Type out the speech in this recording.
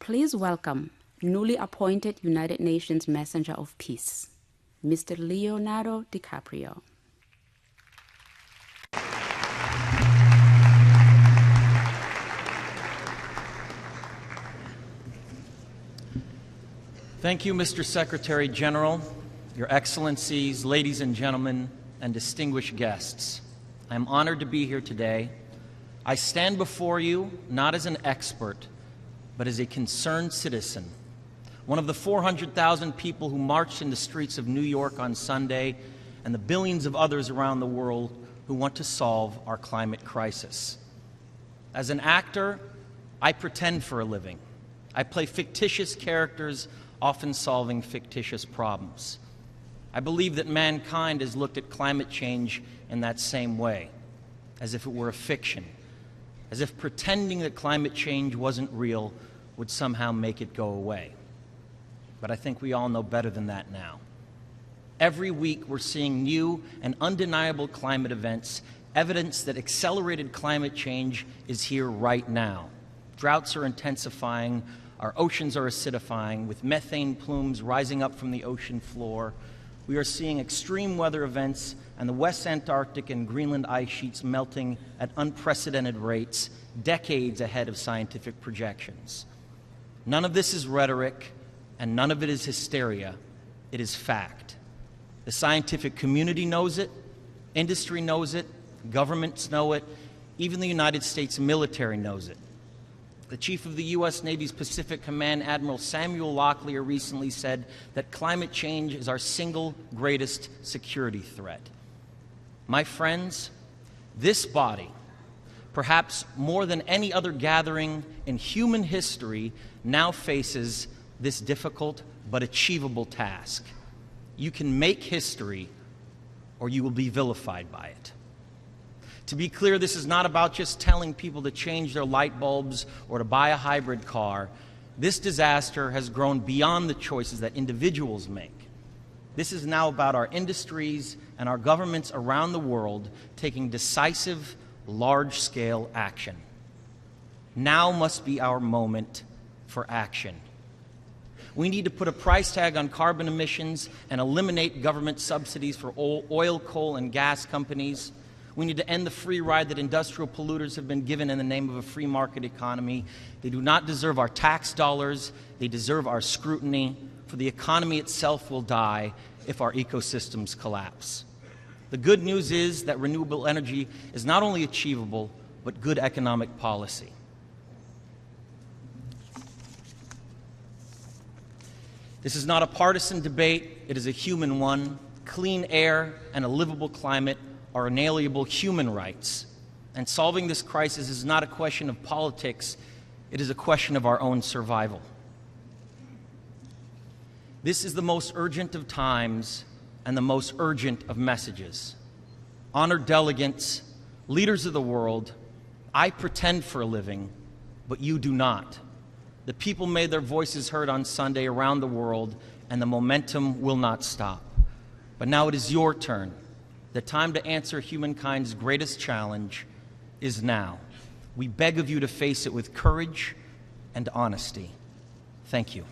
Please welcome newly appointed United Nations Messenger of Peace, Mr. Leonardo DiCaprio. Thank you, Mr. Secretary General, Your Excellencies, ladies and gentlemen, and distinguished guests. I am honored to be here today. I stand before you not as an expert, but as a concerned citizen, one of the 400,000 people who marched in the streets of New York on Sunday, and the billions of others around the world who want to solve our climate crisis. As an actor, I pretend for a living. I play fictitious characters, often solving fictitious problems. I believe that mankind has looked at climate change in that same way, as if it were a fiction, as if pretending that climate change wasn't real would somehow make it go away. But I think we all know better than that now. Every week we're seeing new and undeniable climate events, evidence that accelerated climate change is here right now. Droughts are intensifying, our oceans are acidifying, with methane plumes rising up from the ocean floor. We are seeing extreme weather events and the West Antarctic and Greenland ice sheets melting at unprecedented rates, decades ahead of scientific projections. None of this is rhetoric, and none of it is hysteria. It is fact. The scientific community knows it, industry knows it, governments know it, even the United States military knows it. The chief of the U.S. Navy's Pacific Command, Admiral Samuel Locklear, recently said that climate change is our single greatest security threat. My friends, this body, perhaps more than any other gathering in human history, now faces this difficult but achievable task. You can make history, or you will be vilified by it. To be clear, this is not about just telling people to change their light bulbs or to buy a hybrid car. This disaster has grown beyond the choices that individuals make. This is now about our industries and our governments around the world taking decisive, large-scale action. Now must be our moment for action. We need to put a price tag on carbon emissions and eliminate government subsidies for oil, coal, and gas companies. We need to end the free ride that industrial polluters have been given in the name of a free market economy. They do not deserve our tax dollars. They deserve our scrutiny, for the economy itself will die if our ecosystems collapse. The good news is that renewable energy is not only achievable, but good economic policy. This is not a partisan debate. It is a human one. Clean air and a livable climate are inalienable human rights. And solving this crisis is not a question of politics, it is a question of our own survival. This is the most urgent of times and the most urgent of messages. Honored delegates, leaders of the world, I pretend for a living, but you do not. The people made their voices heard on Sunday around the world, and the momentum will not stop. But now it is your turn. The time to answer humankind's greatest challenge is now. We beg of you to face it with courage and honesty. Thank you.